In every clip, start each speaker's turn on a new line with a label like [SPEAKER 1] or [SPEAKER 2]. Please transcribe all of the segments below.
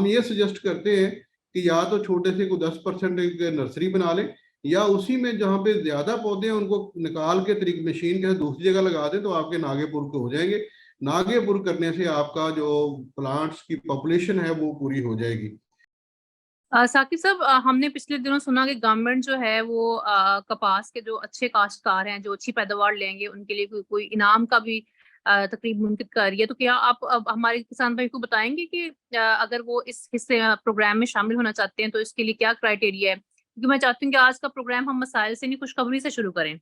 [SPEAKER 1] हम ये सजेस्ट करते हैं कि या तो छोटे से को 10% नर्सरी बना लें, या उसी में जहाँ पे ज्यादा पौधे हैं उनको निकाल के तरीक मशीन के दूसरी जगह लगा दें, तो आपके नागेपुर के हो जाएंगे। नागेपुर करने से आपका जो प्लांट्स की पॉपुलेशन है वो पूरी हो जाएगी।
[SPEAKER 2] साकिब साहब, हमने पिछले दिनों सुना कि गवर्नमेंट जो है वो कपास के जो अच्छे काश्तकार हैं, जो अच्छी पैदावार लेंगे, उनके लिए कोई इनाम का भी तकरीब मुनकिद कर रही है। तो क्या आप अब हमारे किसान भाई को बताएंगे कि अगर वो इस हिस्से प्रोग्राम में शामिल होना चाहते हैं तो इसके लिए क्या क्राइटेरिया है? क्योंकि मैं चाहती हूँ कि आज का प्रोग्राम हम मसाइल से नहीं, खुशखबरी से शुरू करें।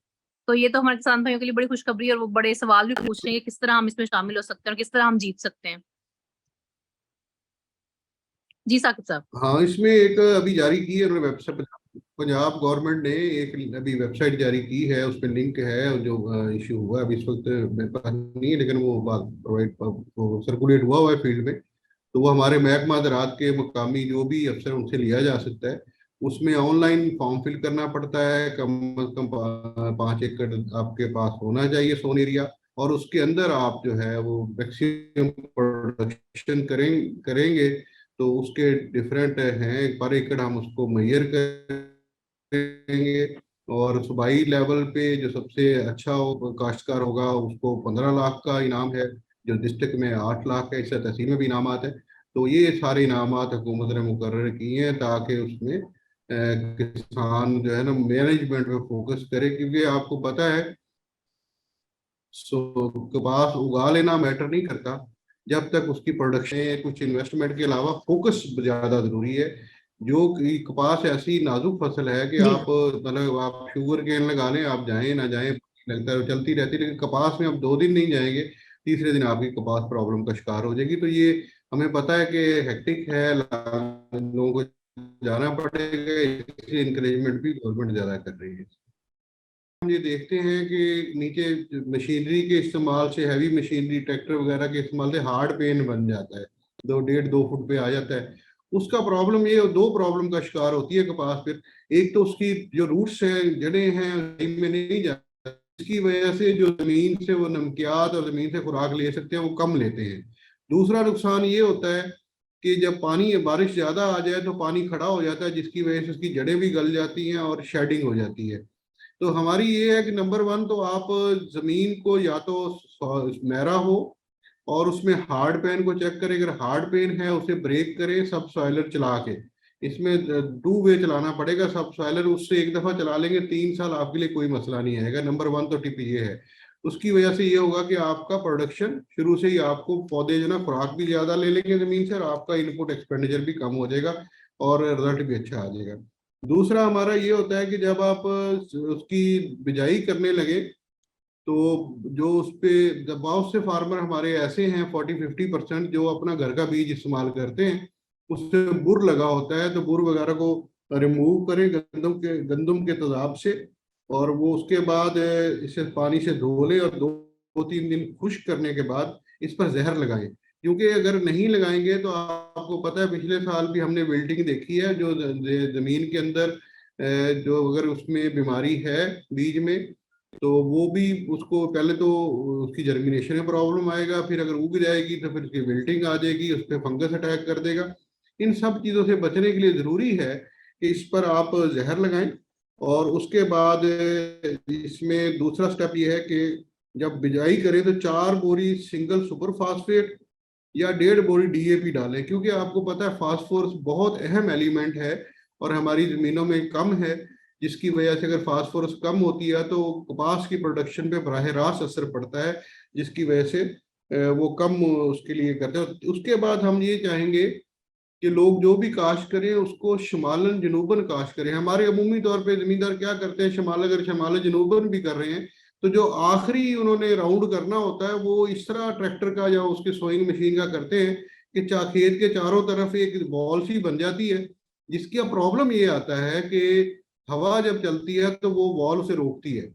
[SPEAKER 2] तो ये तो हमारे किसान भाइयों के लिए बड़ी खुशखबरी है, और वो बड़े सवाल भी पूछ रहे हैं कि किस तरह हम इसमें शामिल हो सकते हैं और किस तरह हम जीत सकते हैं। जी साकिब साहब।
[SPEAKER 1] हाँ, इसमें एक अभी जारी की है उन्होंने वेबसाइट, पंजाब गवर्नमेंट ने एक अभी वेबसाइट जारी की है, उस पर लिंक है। जो इशू हुआ है अभी इस वक्त मेरे पास नहीं है, लेकिन वो बात प्रोवाइड सर्कुलेट हुआ है फील्ड में। तो वो हमारे महकमा ज़राअत के मुकामी जो भी अफसर उनसे लिया जा सकता है। उसमें ऑनलाइन फॉर्म फिल करना पड़ता है, कम से कम 5 एकड़ आपके पास होना चाहिए सोन एरिया, और उसके अंदर आप जो है वो मैक्सिमम प्रोडक्शन करेंगे। तो उसके डिफरेंट हैं, पर एकड़ हम उसको मेजर करेंगे। और सूबाई लेवल पे जो सबसे अच्छा काश्तकार होगा उसको 15 लाख का इनाम है, जो डिस्ट्रिक्ट में 8 लाख है, इससे तहसील में भी इनामात है। तो ये सारे इनामात हुकूमत ने मुकर्रर किए हैं ताकि उसमें किसान जो है ना मैनेजमेंट पे फोकस करे, क्योंकि आपको पता है कपास उगा लेना मैटर नहीं करता, जब तक उसकी प्रोडक्शन कुछ इन्वेस्टमेंट के अलावा फोकस ज्यादा जरूरी है। जो कि कपास ऐसी नाजुक फसल है कि
[SPEAKER 2] जी।
[SPEAKER 1] आप मतलब आप शुगर केन लगा लें, आप जाएं ना जाएं लगता है चलती रहती है, लेकिन कपास में आप 2 दिन नहीं जाएंगे, तीसरे दिन आपकी कपास प्रॉब्लम का शिकार हो जाएगी। तो ये हमें पता है कि हेक्टिक है, लोगों को जाना पड़ेगा, इसलिए इंकरेजमेंट भी गवर्नमेंट ज्यादा कर रही है। हम ये देखते हैं कि नीचे मशीनरी के इस्तेमाल से, हैवी मशीनरी ट्रैक्टर वगैरह के इस्तेमाल से हार्ड पेन बन जाता है, 2 1.5 2 फुट पे आ जाता है। उसका प्रॉब्लम ये, दो प्रॉब्लम का शिकार होती है कपास फिर। एक तो उसकी जो रूट्स है, जड़ें हैं, जमीन में नहीं जाती, इसकी वजह से जो जमीन से वो नमकियात और जमीन से खुराक ले सकते हैं वो कम लेते हैं। दूसरा नुकसान ये होता है कि जब पानी बारिश ज्यादा आ जाए तो पानी खड़ा हो जाता है, जिसकी वजह से उसकी जड़ें भी गल जाती हैं और शेडिंग हो जाती है। तो हमारी ये है कि नंबर वन तो आप जमीन को या तो मैरा हो और उसमें हार्ड पेन को चेक करें, अगर हार्ड पेन है उसे ब्रेक करें सब सॉइलर चला के। इसमें 2 वे चलाना पड़ेगा सब सॉइलर, उससे एक दफा चला लेंगे 3 साल आपके लिए कोई मसला नहीं आएगा। नंबर वन तो टिप ये है। उसकी वजह से ये होगा कि आपका प्रोडक्शन शुरू से ही, आपको पौधे जो ना खुराक भी ज्यादा ले लेंगे जमीन से, और आपका इनपुट एक्सपेंडिचर भी कम हो जाएगा और रिजल्ट भी अच्छा आ जाएगा। दूसरा हमारा ये होता है कि जब आप उसकी बिजाई करने लगे, तो जो उस पे बहुत से फार्मर हमारे ऐसे हैं, 40 50% जो अपना घर का बीज इस्तेमाल करते हैं, उससे बुर लगा होता है। तो बुर वगैरह को रिमूव करें गंदम के तेजाब से, और वो उसके बाद इसे पानी से धो लें, और 2 3 दिन खुश्क करने के बाद इस पर जहर लगाएं। क्योंकि अगर नहीं लगाएंगे तो आपको पता है पिछले साल भी हमने विल्टिंग देखी है, जो जमीन के अंदर जो अगर उसमें बीमारी है बीज में, तो वो भी उसको पहले तो उसकी जर्मिनेशन में प्रॉब्लम आएगा, फिर अगर उग जाएगी तो फिर उसकी विल्टिंग आ जाएगी, उस पर फंगस अटैक कर देगा। इन सब चीज़ों से बचने के लिए ज़रूरी है कि इस पर आप जहर लगाएं। और उसके बाद इसमें दूसरा स्टेप ये है कि जब बिजाई करें तो 4 बोरी सिंगल सुपर फास्फेट या 1.5 बोरी डीएपी डालें, क्योंकि आपको पता है फास्फोरस बहुत अहम एलिमेंट है और हमारी जमीनों में कम है, जिसकी वजह से अगर फास्फोरस कम होती है तो कपास की प्रोडक्शन पे बराह रास्त असर पड़ता है, जिसकी वजह से वो कम उसके लिए करते हैं। उसके बाद हम ये चाहेंगे कि लोग जो भी काश्त करें उसको शमालन जनूबन काश्त करें। हमारे अमूमी तौर पे जमींदार क्या करते हैं, शमाल अगर शमाल जनूबन भी कर रहे हैं तो जो आखिरी उन्होंने राउंड करना होता है वो इस तरह ट्रैक्टर का या उसके सोइंग मशीन का करते हैं कि खेत के चारों तरफ एक बॉल सी बन जाती है, जिसकी प्रॉब्लम ये आता है कि हवा जब चलती है तो वो बॉल उसे रोकती है,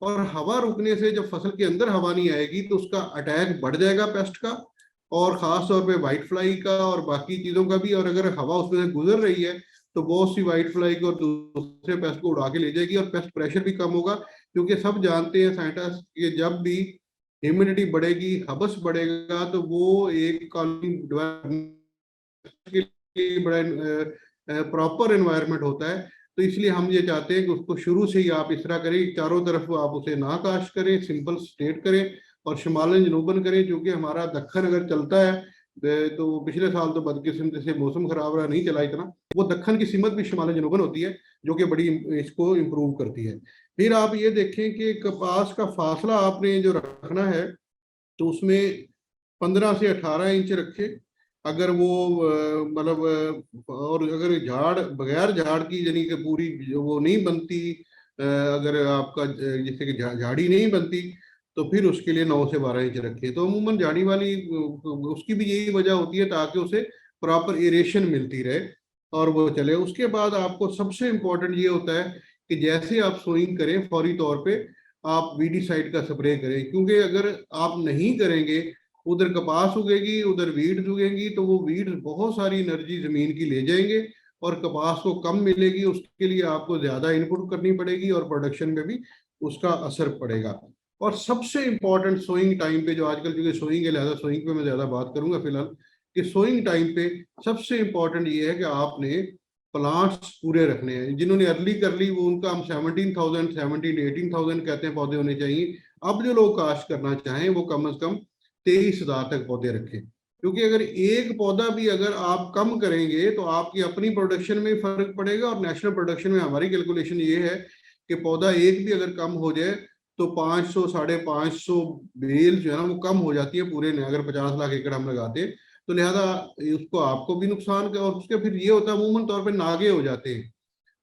[SPEAKER 1] और हवा रुकने से जब फसल के अंदर हवा नहीं आएगी तो उसका अटैक बढ़ जाएगा पेस्ट का, और खास तौर पे वाइट फ्लाई का और बाकी चीजों का भी। और अगर हवा उसमें से गुजर रही है तो बहुत सी वाइट फ्लाई को और दूसरे पेस्ट को उड़ा के ले जाएगी, और पेस्ट प्रेशर भी कम होगा। क्योंकि सब जानते हैं साइंटिस्ट कि जब भी ह्यूमिडिटी बढ़ेगी, हबस बढ़ेगा, तो वो एक कॉलोनी के लिए बड़ा प्रॉपर एनवायरनमेंट होता है। तो इसलिए हम ये चाहते हैं कि उसको शुरू से ही आप इस तरह करें, चारों तरफ आप उसे ना काश्त करें, सिंपल स्ट्रेट करें और शिमालन जनूबन करें। क्योंकि हमारा दक्खन अगर चलता है तो पिछले साल तो बदकिस्मती से मौसम खराब रहा, नहीं चला इतना, वो दक्खन की सिमत भी शिमालन जनूबन होती है जो कि बड़ी इसको इम्प्रूव करती है। फिर आप ये देखें कि कपास का फासला आपने जो रखना है तो उसमें 15 से 18 इंच रखे। अगर वो मतलब और अगर झाड़ बगैर झाड़ की यानी कि पूरी वो नहीं बनती, अगर आपका जैसे कि झाड़ी नहीं बनती तो फिर उसके लिए 9 से 12 इंच रखे। तो अमूमन झाड़ी वाली उसकी भी यही वजह होती है ताकि उसे प्रॉपर एरेशन मिलती रहे और वो चले। उसके बाद आपको सबसे इम्पोर्टेंट ये होता है कि जैसे आप सोइंग करें फौरी तौर पे आप वीडीसाइड का स्प्रे करें। क्योंकि अगर आप नहीं करेंगे, उधर कपास उगेगी उधर वीड्स उगेंगी, तो वो वीड्स बहुत सारी एनर्जी जमीन की ले जाएंगे और कपास को कम मिलेगी। उसके लिए आपको ज्यादा इनपुट करनी पड़ेगी और प्रोडक्शन में भी उसका असर पड़ेगा। और सबसे इंपॉर्टेंट सोइंग टाइम पे, जो आजकल क्योंकि सोइंग है लिहाजा सोइंग पे मैं ज्यादा बात करूंगा फिलहाल, कि सोइंग टाइम पे सबसे इंपॉर्टेंट ये है कि आपने प्लांट्स पूरे रखने हैं। जिन्होंने अर्ली कर ली वो उनका हम 17,000 18,000 कहते हैं पौधे होने चाहिए। अब जो लोग काश्त करना चाहें वो कम से कम 23,000 तक पौधे रखें। क्योंकि अगर एक पौधा भी अगर आप कम करेंगे तो आपकी अपनी प्रोडक्शन में फर्क पड़ेगा और नेशनल प्रोडक्शन में हमारी कैलकुलेशन ये है कि पौधा एक भी अगर कम हो जाए तो 500 550 बेल जो है ना वो कम हो जाती है पूरे ने, अगर 50 लाख एकड़ हम लगाते हैं तो लिहाजा उसको आपको भी नुकसान का। और उसके फिर ये होता है अमूमन तौर पे नागे हो जाते हैं।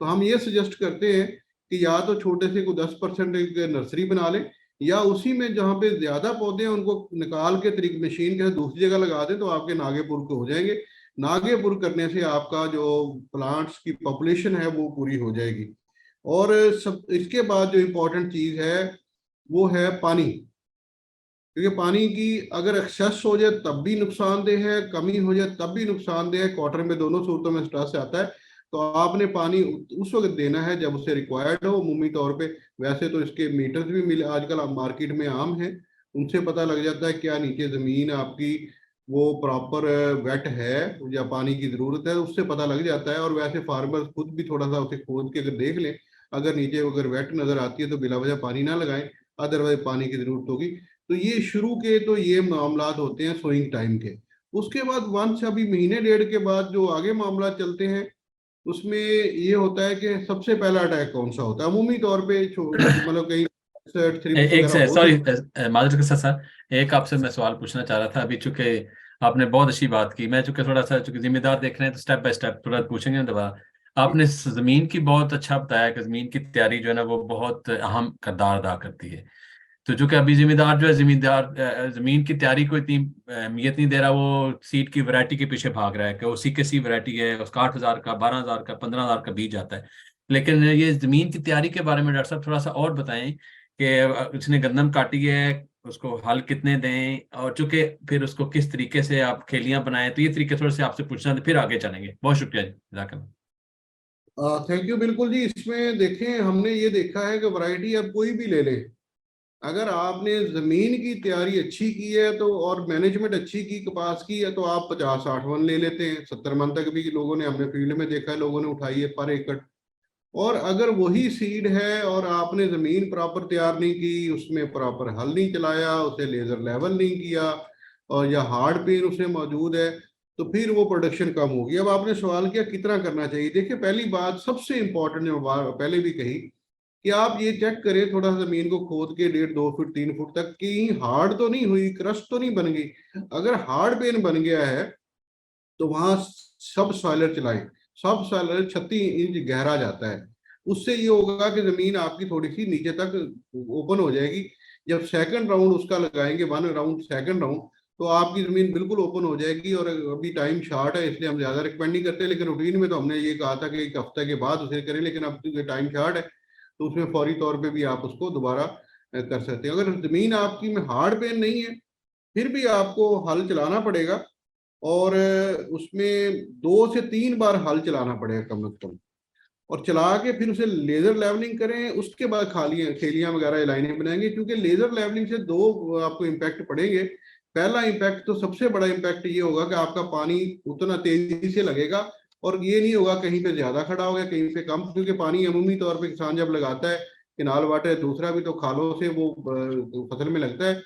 [SPEAKER 1] तो हम ये सजेस्ट करते हैं कि या तो छोटे से कोई 10% एक नर्सरी बना लें या उसी में जहाँ पे ज्यादा पौधे हैं उनको निकाल के तरीक मशीन के दूसरी जगह लगा दें तो आपके नागेपुर को हो जाएंगे। नागेपुर करने से आपका जो प्लांट्स की पॉपुलेशन है वो पूरी हो जाएगी। और सब इसके बाद जो इम्पोर्टेंट चीज है वो है पानी। क्योंकि पानी की अगर एक्सेस हो जाए तब भी नुकसानदेह है, कमी हो जाए तब भी नुकसानदेह है। क्वार्टर में दोनों सूरतों में स्ट्रेस आता है। तो आपने पानी उस वक्त देना है जब उसे रिक्वायर्ड हो अमूमी तौर पे। वैसे तो इसके मीटर्स भी मिले आजकल आप मार्केट में आम हैं, उनसे पता लग जाता है क्या नीचे जमीन आपकी वो प्रॉपर वेट है या पानी की जरूरत है, उससे पता लग जाता है। और वैसे फार्मर्स खुद भी थोड़ा सा उसे खोद के अगर देख लें, अगर नीचे अगर वेट नजर आती है तो बिला वजह पानी ना लगाएं, अदरवाइज पानी की जरूरत होगी। तो ये शुरू के तो ये मामला होते हैं सोइंग टाइम के। उसके बाद वंश अभी महीने डेढ़ के बाद जो आगे मामला चलते हैं उसमें ये होता है कि सबसे पहला अटैक कौन सा होता है अमूमी तौर पे मतलब कहीं थ्रिप्स
[SPEAKER 3] एक
[SPEAKER 1] वगैरह
[SPEAKER 3] से
[SPEAKER 1] हो
[SPEAKER 3] सॉरी,
[SPEAKER 1] सकती
[SPEAKER 3] माधुर के साथ सर एक आपसे मैं सवाल पूछना चाह रहा था। अभी चूंकि आपने बहुत अच्छी बात की, मैं चूंकि थोड़ा सा चूंकि जिम्मेदार देख रहे हैं तो स्टेप बाय स्टेप थोड़ा पूछेंगे दोबारा।
[SPEAKER 1] है।
[SPEAKER 3] आपने जमीन की बहुत अच्छा बताया कि जमीन की तैयारी जो है ना वो बहुत अहम किरदार अदा करती है। तो जो कि अभी जिम्मेदार जो है जिम्मेदार जमीन की तैयारी को इतनी अहमियत नहीं दे रहा, वो सीड की वैरायटी के पीछे भाग रहा है कि वो सी के सी वैरायटी है, उसका 8,000 का 12,000 का 15,000 का बीज आता है। लेकिन ये जमीन की तैयारी के बारे में डॉक्टर साहब थोड़ा सा और बताएं कि उसने गंदम काटी है उसको हल कितने दें और चूंकि फिर उसको किस तरीके से आप खेलियां बनाएं। तो ये तरीके थोड़े से आपसे पूछना था, फिर आगे चलेंगे। बहुत शुक्रिया जी, जज़ाकल्लाह।
[SPEAKER 1] Thank you. बिल्कुल जी, इसमें देखें हमने ये देखा है कि वैरायटी अब कोई भी ले ले, अगर आपने जमीन की तैयारी अच्छी की है तो और मैनेजमेंट अच्छी की कपास की है तो आप 50-60 मन ले लेते हैं। 70 मन तक भी लोगों ने हमने फील्ड में देखा है लोगों ने उठाई है पर एकड़। और अगर वही सीड है और आपने जमीन प्रॉपर तैयार नहीं की, उसमें प्रॉपर हल नहीं चलाया, उसे लेजर लेवल नहीं किया और या हार्ड पेन उसमें मौजूद है तो फिर वो प्रोडक्शन कम होगी। अब आपने सवाल किया कितना करना चाहिए। देखिए पहली बात सबसे इंपॉर्टेंट जो पहले भी कही कि आप ये चेक करें थोड़ा सा जमीन को खोद के 1.5 2 फुट 3 फुट तक कि हार्ड तो नहीं हुई, क्रस्ट तो नहीं बन गई। अगर हार्ड पेन बन गया है तो वहां सब सॉइलर चलाएं। सब सॉइलर 36 इंच गहरा जाता है। उससे ये होगा कि जमीन आपकी थोड़ी सी नीचे तक ओपन हो जाएगी। जब सेकंड राउंड उसका लगाएंगे 1 राउंड सेकंड राउंड तो आपकी जमीन बिल्कुल ओपन हो जाएगी। और अभी टाइम शॉर्ट है इसलिए हम ज्यादा रिकमेंड नहीं करते, लेकिन रूटीन में तो हमने ये कहा था कि 1 हफ्ते के बाद उसे करें, लेकिन अब टाइम शॉर्ट है तो उसमें फौरी तौर पे भी आप उसको दोबारा कर सकते हैं। अगर जमीन आपकी में हार्ड पेन नहीं है फिर भी आपको हल चलाना पड़ेगा और उसमें 2 से 3 बार हल चलाना पड़ेगा कम से कम। और चला के फिर उसे लेजर लेवलिंग करें, उसके बाद खालियां खेलियां वगैरह लाइनें बनाएंगे। क्योंकि लेजर लेवलिंग से दो आपको इम्पैक्ट पड़ेंगे। पहला इम्पैक्ट तो सबसे बड़ा इम्पैक्ट ये होगा कि आपका पानी उतना तेजी से लगेगा, और ये नहीं होगा कहीं पे ज्यादा खड़ा हो गया कहीं पे कम, क्योंकि पानी अमूमी तौर पे किसान जब लगाता है किनाल वाटर, दूसरा भी तो खालों से वो फसल में लगता है।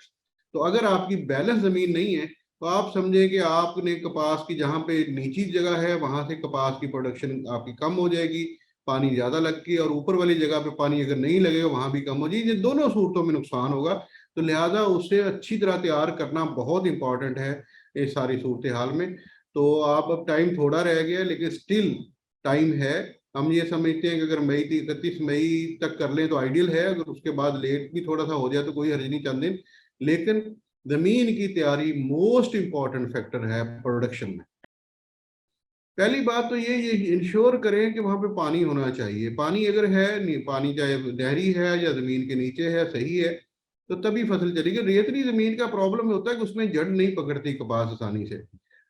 [SPEAKER 1] तो अगर आपकी बैलेंस जमीन नहीं है तो आप समझे कि आपने कपास की जहाँ पे नीची जगह है वहां से कपास की प्रोडक्शन आपकी कम हो जाएगी, पानी ज्यादा लग के, और ऊपर वाली जगह पे पानी अगर नहीं लगेगा वहां भी कम हो जाएगी, ये दोनों सूरतों में नुकसान होगा। तो लिहाजा उसे अच्छी तरह तैयार करना बहुत इंपॉर्टेंट है इस सारी सूरत हाल में। तो आप अब टाइम थोड़ा रह गया लेकिन स्टिल टाइम है। हम ये समझते हैं कि अगर मई 31 मई तक कर लें तो आइडियल है, अगर उसके बाद लेट भी थोड़ा सा हो जाए तो कोई हर्ज नहीं, चंद दिन। लेकिन जमीन की तैयारी मोस्ट इंपॉर्टेंट फैक्टर है प्रोडक्शन में। पहली बात तो ये इंश्योर करें कि वहां पे पानी होना चाहिए। पानी अगर है नहीं, पानी चाहे नहरी है या जमीन के नीचे है, सही है, तो तभी फसल चलेगी। रेतली जमीन का प्रॉब्लम होता है कि उसमें जड़ नहीं पकड़ती कपास आसानी से।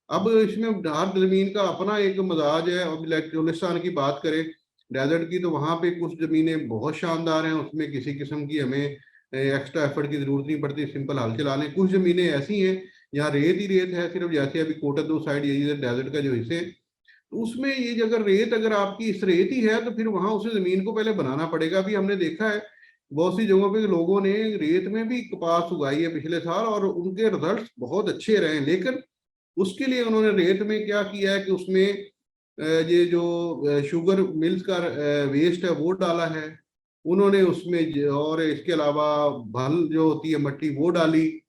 [SPEAKER 1] अब इसमें हर जमीन का अपना एक मजाज है। अब बलूचिस्तान की बात करें, डेजर्ट की, तो वहां पे कुछ जमीनें बहुत शानदार हैं, उसमें किसी किस्म की हमें एक्स्ट्रा एफर्ट की जरूरत नहीं पड़ती, सिंपल हल चला लें। कुछ जमीनें ऐसी हैं यहाँ रेत ही रेत है सिर्फ, जैसे अभी कोटद्दू साइड यही डेजर्ट का जो हिस्से, तो उसमें ये अगर रेत अगर आपकी इस रेत ही है तो फिर वहां उसे जमीन को पहले बनाना पड़ेगा। अभी हमने देखा है बहुत सी जगहों पे लोगों ने रेत में भी कपास उगाई है पिछले साल और उनके रिजल्ट बहुत अच्छे रहे हैं, लेकिन उसके लिए उन्होंने रेत में क्या किया है कि उसमें ये जो शुगर मिल्स का वेस्ट है वो डाला है उन्होंने उसमें, और इसके अलावा भल जो होती है मट्टी वो डाली,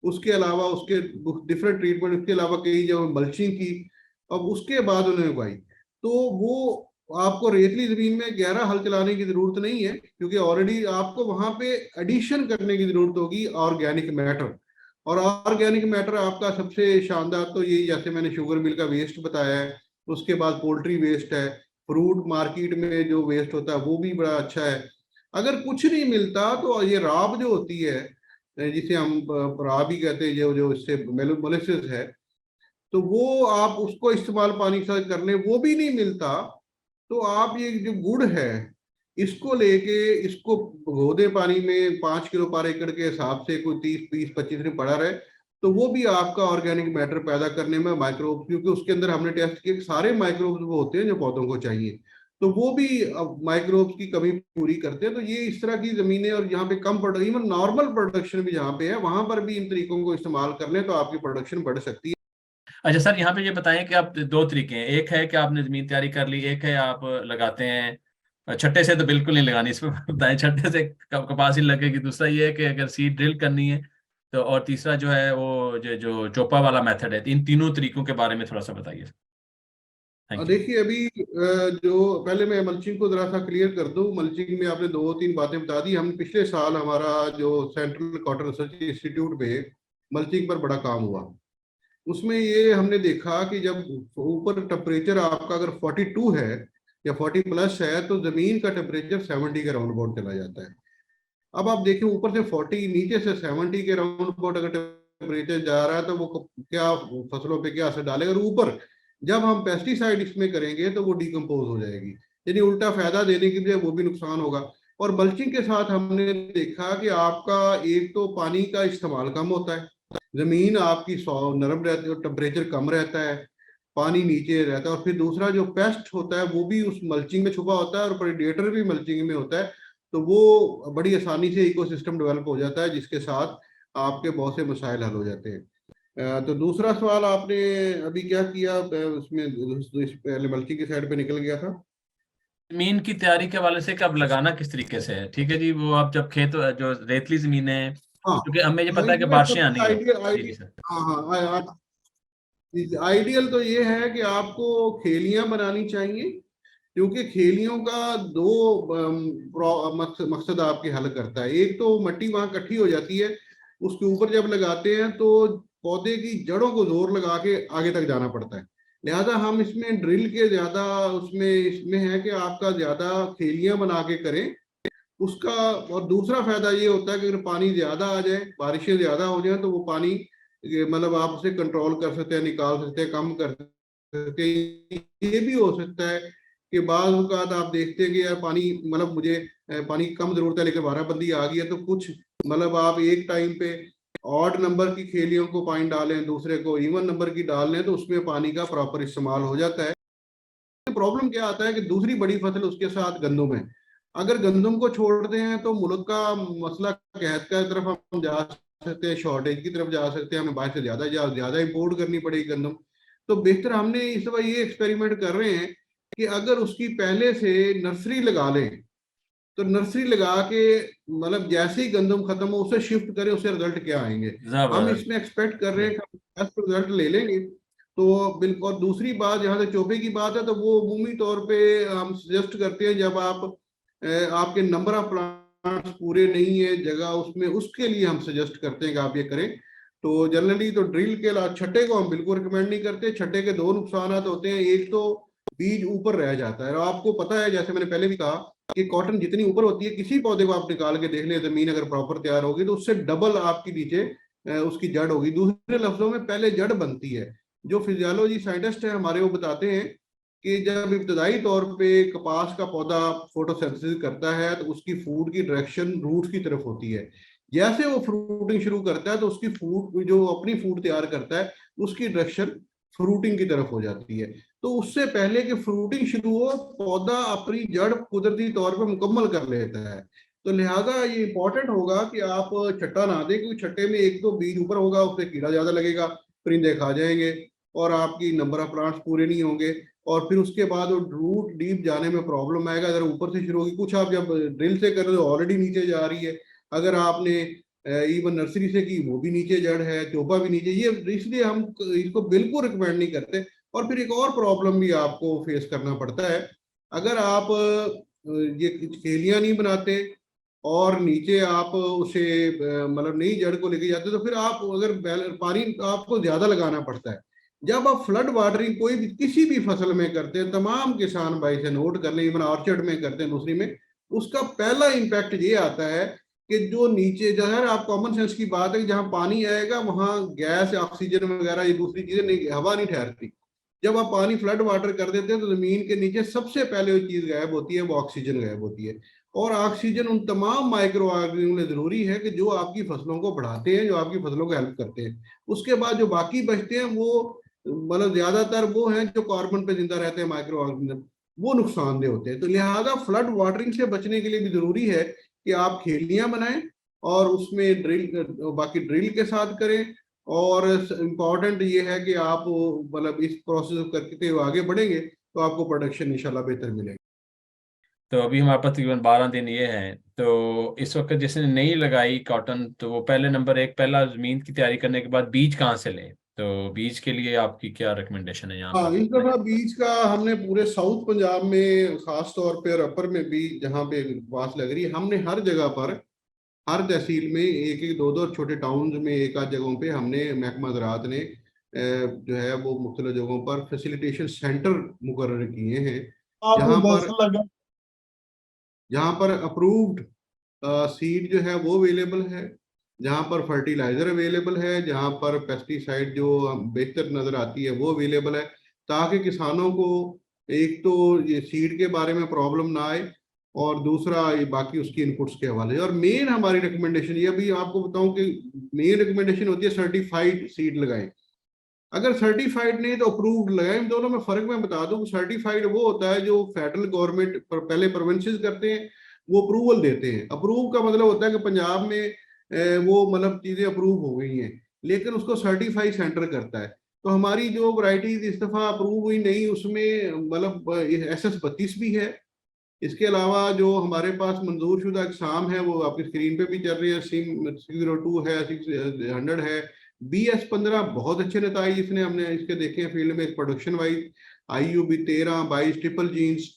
[SPEAKER 1] उसके अलावा उसके डिफरेंट ट्रीटमेंट, उसके अलावा कई जगह मल्चिंग की, अब उसके बाद उन्होंने उगाई। तो वो आपको रेतली जमीन में गहरा हल चलाने की जरूरत नहीं है, क्योंकि ऑलरेडी आपको वहां पे एडिशन करने की जरूरत होगी ऑर्गेनिक मैटर। और ऑर्गेनिक मैटर आपका सबसे शानदार तो ये, जैसे मैंने शुगर मिल का वेस्ट बताया है, उसके बाद पोल्ट्री वेस्ट है, फ्रूट मार्केट में जो वेस्ट होता है वो भी बड़ा अच्छा है। अगर कुछ नहीं मिलता तो ये राब जो होती है, जिसे हम राब ही कहते हैं, जो जो इससे मोलिसिस है, तो वो आप उसको इस्तेमाल पानी के साथ कर लें, वो भी नहीं मिलता तो आप ये जो गुड़ है इसको लेके इसको भिगो दें पानी में 5 किलो पर एकड़ के हिसाब से, कोई 30 20 25 दिन पड़ा रहे, तो वो भी आपका ऑर्गेनिक मैटर पैदा करने में माइक्रोब, क्योंकि उसके अंदर हमने टेस्ट किए सारे माइक्रोब्स वो होते हैं जो पौधों को चाहिए, तो वो भी माइक्रोब्स की कमी पूरी करते हैं। तो ये इस तरह की जमीनें, और यहाँ पे कम प्रोडक्शन, इवन नॉर्मल प्रोडक्शन भी जहाँ पे है वहां पर भी इन तरीकों को इस्तेमाल कर लें तो आपकी प्रोडक्शन बढ़ सकती है।
[SPEAKER 3] अच्छा सर, यहाँ पे ये बताएं कि आप दो तरीके हैं, एक है कि आपने जमीन तैयारी कर ली, एक है आप लगाते हैं छट्टे से, तो बिल्कुल नहीं लगानी, इसमें बताएं छट्टे से कपास ही लगेगी। दूसरा ये है कि अगर सीड ड्रिल करनी है तो, और तीसरा जो है वो जो चोपा वाला मेथड है, इन तीनों तरीकों के बारे में थोड़ा सा बताइए। Thank you.
[SPEAKER 1] देखिए अभी जो पहले मैं मल्चिंग को जरा सा क्लियर कर दूं। मल्चिंग में आपने 2 3 बातें बता दी। हम पिछले साल हमारा जो सेंट्रल कॉटन रिसर्च इंस्टीट्यूट पे मल्चिंग पर बड़ा काम हुआ, उसमें ये हमने देखा कि जब ऊपर टेम्परेचर आपका अगर 42 है या 40+ है तो जमीन का टेम्परेचर 70 के राउंड अबाउट चला जाता है। अब आप देखिए ऊपर से 40 नीचे से 70 के राउंड अबाउट अगर टेम्परेचर जा रहा है तो वो क्या फसलों पे क्या असर डालेगा। और ऊपर जब हम पेस्टिसाइड इसमें करेंगे तो वो डिकम्पोज हो जाएगी, यानी उल्टा फायदा देने की बजाय वो भी नुकसान होगा। और मल्चिंग के साथ हमने देखा कि आपका एक तो पानी का इस्तेमाल कम होता है, जमीन आपकी नरम रहती है, टेम्परेचर कम रहता है, पानी नीचे रहता है, और फिर दूसरा जो पेस्ट होता है वो भी उस मल्चिंग में छुपा होता है और प्रेडेटर भी मल्चिंग में होता है। तो वो बड़ी आसानी से इकोसिस्टम डेवलप हो जाता है जिसके साथ आपके बहुत से मसाइल हल हो जाते हैं। तो दूसरा सवाल आपने अभी क्या किया उसमें, पहले मल्चिंग की साइड पे निकल गया था।
[SPEAKER 3] जमीन की तैयारी के हवाले से कि अब लगाना किस तरीके से है, ठीक है जी। वो आप जब खेत जो रेतली जमीन है,
[SPEAKER 1] हाँ,
[SPEAKER 3] क्योंकि हमें ये पता है कि
[SPEAKER 1] इसमें
[SPEAKER 3] बारिशें
[SPEAKER 1] सबसे
[SPEAKER 3] आनी है।
[SPEAKER 1] आइडियल
[SPEAKER 3] जी जी
[SPEAKER 1] आइडियल
[SPEAKER 3] सर।
[SPEAKER 1] हाँ हाँ, आइडियल तो ये है कि आपको खेलियां बनानी चाहिए, क्योंकि खेलियों का दो मकसद आपके हल करता है। एक तो मट्टी वहां इकट्ठी हो जाती है, उसके ऊपर जब लगाते हैं तो पौधे की जड़ों को जोर लगा के आगे तक जाना पड़ता है। लिहाजा हम इसमें ड्रिल के ज्यादा उसमें इसमें है कि आपका ज्यादा खेलियां बना के करें उसका। और दूसरा फायदा ये होता है कि अगर पानी ज्यादा आ जाए, बारिशें ज्यादा हो जाए, तो वो पानी मतलब आप उसे कंट्रोल कर सकते हैं, निकाल सकते हैं, कम कर सकते हैं। ये भी हो सकता है कि बाद औक़ात आप देखते हैं कि यार पानी मतलब मुझे पानी कम जरूरत है लेकिन बाराबंदी आ गई है, तो कुछ मतलब आप एक टाइम पे ऑड नंबर की खेलियों को पानी डालें, दूसरे को इवन नंबर की डाल लें, तो उसमें पानी का प्रॉपर इस्तेमाल हो जाता है। प्रॉब्लम क्या आता है कि दूसरी बड़ी फसल उसके साथ गंदम है। अगर गंदम को छोड़ते हैं तो मुल्क का मसला कहत का तरफ हम जा सकते हैं, शॉर्टेज की तरफ जा सकते हैं, हमें बाहर से ज्यादा इंपोर्ट करनी पड़ेगी गंदम। तो बेहतर हमने इस बार ये एक्सपेरिमेंट कर रहे हैं कि अगर उसकी पहले से नर्सरी लगा लें, तो नर्सरी लगा के मतलब जैसे ही गंदम खत्म हो उसे शिफ्ट करें, उससे रिजल्ट क्या आएंगे। हम इसमें एक्सपेक्ट कर रहे हैं कि हम रिजल्ट ले लेंगे। तो बिल्कुल, और दूसरी बात जहां तक चोपे की बात है, तो वो अमूमी तौर पे हम सजेस्ट करते हैं जब आपके नंबर ऑफ प्लांट्स पूरे नहीं है जगह उसमें, उसके लिए हम सजेस्ट करते हैं कि आप ये करें। तो जनरली तो ड्रिल के छठे को हम बिल्कुल रिकमेंड नहीं करते। छठे के दो नुकसान होते हैं, एक तो बीज ऊपर रह जाता है, और आपको पता है जैसे मैंने पहले भी कहा कि कॉटन जितनी ऊपर होती है, किसी पौधे को आप निकाल के देख लें, जमीन अगर प्रॉपर तैयार होगी तो उससे डबल आपकी नीचे उसकी जड़ होगी। दूसरे लफ्जों में पहले जड़ बनती है। जो फिजियोलॉजी साइंटिस्ट है हमारे, वो बताते हैं कि जब इब्तदाई तौर पे कपास का पौधा फोटोसिंथेसिस करता है तो उसकी फूड की डायरेक्शन रूट्स की तरफ होती है। जैसे वो फ्रूटिंग शुरू करता है तो उसकी फूड जो अपनी फूड तैयार करता है उसकी डायरेक्शन फ्रूटिंग की तरफ हो जाती है। तो उससे पहले कि फ्रूटिंग शुरू हो, पौधा अपनी जड़ कुदरती तौर पर मुकम्मल कर लेता है। तो लिहाजा ये इंपॉर्टेंट होगा कि आप छट्टा ना दें, क्योंकि छट्टे में एक तो बीज ऊपर होगा, उससे कीड़ा ज्यादा लगेगा, परिंदे खा जाएंगे, और आपकी नंबर ऑफ प्लांट्स पूरे नहीं होंगे। और फिर उसके बाद वो रूट डीप जाने में प्रॉब्लम आएगा। अगर ऊपर से शुरू होगी, कुछ आप जब ड्रिल से कर रहे हो ऑलरेडी नीचे जा रही है, अगर आपने इवन नर्सरी से की वो भी नीचे जड़ है, चोपा भी नीचे, ये इसलिए हम इसको बिल्कुल रिकमेंड नहीं करते। और फिर एक और प्रॉब्लम भी आपको फेस करना पड़ता है, अगर आप ये खेलियां नहीं बनाते और नीचे आप उसे मतलब नई जड़ को लेके जाते, तो फिर आप अगर पानी आपको ज्यादा लगाना पड़ता है। जब आप फ्लड वाटरिंग कोई भी किसी भी फसल में करते हैं, तमाम किसान भाई से नोट कर लें, इवन ऑर्चर्ड में करते हैं, दूसरी में, उसका पहला इम्पैक्ट ये आता है कि जो नीचे जहर, आप कॉमन सेंस की बात है कि जहां पानी आएगा वहां गैस ऑक्सीजन वगैरह ये दूसरी चीजें नहीं, हवा नहीं ठहरती। जब आप पानी फ्लड वाटर कर देते हैं तो जमीन के नीचे सबसे पहले वो चीज गायब होती है, वो ऑक्सीजन गायब होती है। और ऑक्सीजन उन तमाम माइक्रो ऑर्गेनिज्म में जरूरी है कि जो आपकी फसलों को बढ़ाते हैं, जो आपकी फसलों को हेल्प करते हैं। उसके बाद जो बाकी बचते हैं वो मतलब ज्यादातर वो हैं जो कार्बन पे जिंदा रहते हैं, माइक्रो ऑर्गेनिज्म, वो नुकसानदेह होते हैं। तो लिहाजा फ्लड वाटरिंग से बचने के लिए भी जरूरी है कि आप खेलियां बनाएं और उसमें बाकी ड्रिल के साथ करें। और इम्पॉर्टेंट ये है कि आप मतलब इस प्रोसेस करके आगे बढ़ेंगे तो आपको प्रोडक्शन इंशाल्लाह बेहतर मिलेगी।
[SPEAKER 3] तो अभी हमारे पास तकरीबन 12 दिन ये हैं। तो इस वक्त जिसने नहीं लगाई कॉटन, तो वो पहले नंबर एक, पहला जमीन की तैयारी करने के बाद बीज कहाँ से लें? तो बीज के लिए आपकी क्या रिकमेंडेशन है यहाँ
[SPEAKER 1] हाँ,
[SPEAKER 3] पर?
[SPEAKER 1] इस दफा बीज का हमने पूरे साउथ पंजाब में खास तौर पे और अपर में भी जहाँ पे घास लग रही है, हमने हर जगह पर, हर तहसील में एक एक दो दो छोटे टाउन में एक आध जगहों पे हमने महकमा ज़राअत ने जो है वो मुख्तलिफ जगहों पर फैसिलिटेशन सेंटर मुकर्रर किए हैं, जहाँ पर अप्रूव्ड सीड जो है वो अवेलेबल है, जहाँ पर फर्टिलाइजर अवेलेबल है, जहाँ पर पेस्टिसाइड जो बेहतर नजर आती है वो अवेलेबल है, ताकि किसानों को एक तो ये सीड के बारे में प्रॉब्लम ना आए, और दूसरा ये बाकी उसकी इनपुट्स के हवाले से। और मेन हमारी रिकमेंडेशन ये अभी आपको बताऊं कि मेन रिकमेंडेशन होती है सर्टिफाइड सीड लगाएं। अगर सर्टिफाइड नहीं तो अप्रूव्ड लगाएं। इन दोनों में फर्क मैं बता दूं, सर्टिफाइड वो होता है जो फेडरल गवर्नमेंट पहले प्रोविंसेस करते हैं, वो अप्रूवल देते हैं। अप्रूव का मतलब होता है कि पंजाब में वो मतलब चीजें अप्रूव हो गई हैं, लेकिन उसको सर्टिफाई सेंटर करता है। तो हमारी जो वैरायटीज इस दफा अप्रूव हुई नहीं, उसमें मतलब SS32 भी है। इसके अलावा जो हमारे पास मंजूर शुदा अक़साम है वो आपकी स्क्रीन पे भी चल रही है, सिम 602 है, 600 है, BS15 बहुत अच्छे नताइज इसने हमने इसके देखे हैं फील्ड में, production wise, IUB 13, 22 triple genes,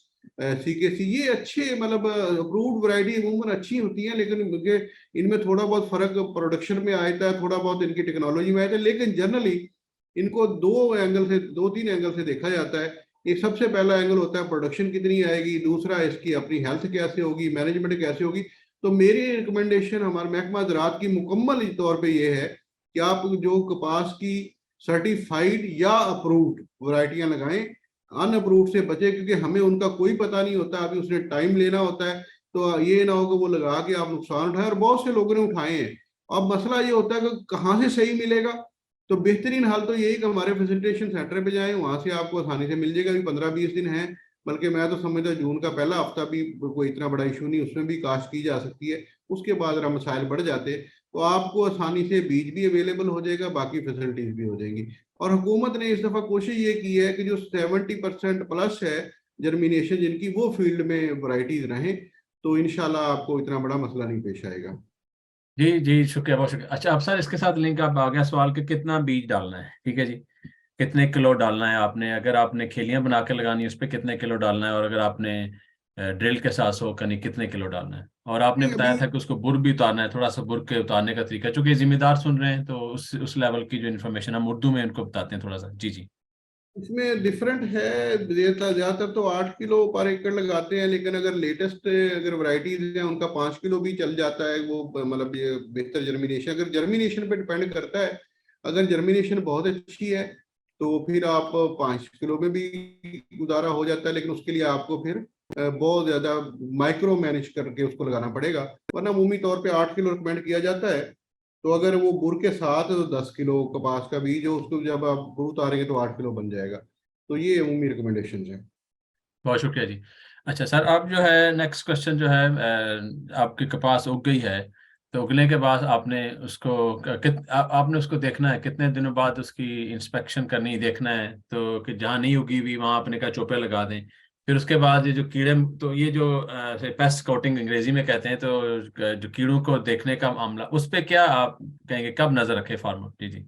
[SPEAKER 1] CKC, ये अच्छे मतलब अप्रूव्ड वैरायटी अमूमन अच्छी होती हैं, लेकिन मुझे इनमें थोड़ा बहुत फर्क प्रोडक्शन में आता है, थोड़ा बहुत इनकी टेक्नोलॉजी में आता है, लेकिन जनरली इनको दो तीन एंगल से देखा जाता है। एक सबसे पहला एंगल होता है प्रोडक्शन कितनी आएगी, दूसरा इसकी अपनी हेल्थ कैसे होगी, मैनेजमेंट कैसे होगी। तो मेरी रिकमेंडेशन हमारे महकमा ज़राअत की मुकम्मल तौर पे ये है कि आप जो कपास की सर्टिफाइड या अप्रूव्ड वैरायटियां लगाएं, अनअप्रूव्ड से बचे, क्योंकि हमें उनका कोई पता नहीं होता, अभी उसने टाइम लेना होता है। तो ये ना हो कि वो लगा के आप नुकसान उठाएं, और बहुत से लोगों ने उठाए हैं। अब मसला ये होता है कि कहाँ से सही मिलेगा। तो बेहतरीन हाल तो यही कि हमारे फैसिलिटेशन सेंटर पे जाएं, वहां से आपको आसानी से मिल जाएगा। अभी 15-20 दिन है, बल्कि मैं तो समझता जून का पहला हफ्ता भी कोई इतना बड़ा इशू नहीं, उसमें भी काश्त की जा सकती है। उसके बाद अगर मसाइल बढ़ जाते तो आपको आसानी से बीज भी अवेलेबल हो जाएगा, बाकी फैसिलिटीज भी हो जाएंगी। और हुकूमत ने इस दफा कोशिश ये की है कि जो 70% प्लस है जर्मिनेशन जिनकी, वो फील्ड में वैरायटीज रहें, तो इंशाल्लाह आपको इतना बड़ा मसला नहीं पेश आएगा।
[SPEAKER 3] जी जी, शुक्रिया, बहुत शुक्रिया। अच्छा, अब सर इसके साथ लिंक आप आ गया सवाल कि कितना बीज डालना है, ठीक है जी, कितने किलो डालना है आपने, अगर आपने खेलियां बना के लगानी है उस पर कितने किलो डालना है, और अगर आपने ड्रिल के साथ सो करनी कितने किलो डालना है। और आपने
[SPEAKER 1] नहीं,
[SPEAKER 3] बताया
[SPEAKER 1] अभी
[SPEAKER 3] था कि उसको बुर भी उतारना है, थोड़ा सा बुर के उतारने का तरीका, चूंकि जिम्मेदार सुन रहे हैं तो उस लेवल की जो इन्फॉर्मेशन हम उर्दू में उनको बताते हैं थोड़ा सा। जी जी।
[SPEAKER 1] इसमें डिफरेंट है। ज्यादातर तो 8 किलो पर एकड़ लगाते हैं, लेकिन अगर लेटेस्ट अगर वैरायटीज हैं उनका 5 किलो भी चल जाता है। वो मतलब ये बेहतर जर्मिनेशन, अगर जर्मिनेशन पे डिपेंड करता है। अगर जर्मिनेशन बहुत अच्छी है तो फिर आप 5 किलो में भी गुजारा हो जाता है, लेकिन उसके लिए आपको फिर बहुत ज्यादा माइक्रो मैनेज करके उसको लगाना पड़ेगा। वरना अमूमी तौर पे 8 किलो रिकमेंड किया जाता है। तो अगर वो बुर के साथ तो 10 किलो कपास का बीज हो, उसको जब आप बुर उतारेंगे तो 8 किलो बन जाएगा। तो ये उम्मीद रिकमेंडेशन है।
[SPEAKER 3] बहुत शुक्रिया जी। अच्छा सर, अब जो है नेक्स्ट क्वेश्चन जो है, आपकी कपास उग गई है, तो उगने के बाद आपने उसको आपने उसको देखना है, कितने दिनों बाद उसकी इंस्पेक्शन करनी, देखना है तो कि जहाँ नहीं उगी हुई वहाँ आपने कहा चोपे लगा दें। फिर उसके बाद ये जो कीड़े, तो ये जो पेस्ट कोटिंग अंग्रेजी में कहते हैं, तो जो कीड़ों को देखने का मामला, उस पर क्या आप कहेंगे, कब नजर रखे फार्मर? जी जी।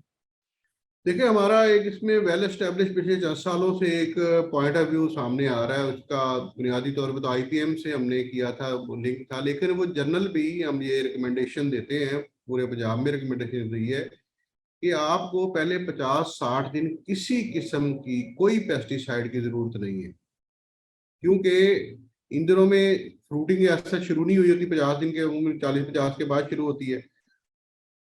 [SPEAKER 1] देखिए, हमारा एक इसमें वेल एस्टेब्लिश पिछले 10 सालों से एक पॉइंट ऑफ व्यू सामने आ रहा है। उसका बुनियादी तौर पर तो IPM से हमने किया था, वो लिंक था, लेकिन वो जनरल भी हम ये रिकमेंडेशन देते हैं, पूरे पंजाब में रिकमेंडेशन दी है कि आपको पहले 50-60 दिन किसी किस्म की कोई पेस्टिसाइड की जरूरत नहीं है। क्योंकि इन दिनों में फ्रूटिंग ऐसा शुरू नहीं हुई होती, 50 दिन के उम्र 40-50 के बाद शुरू होती है।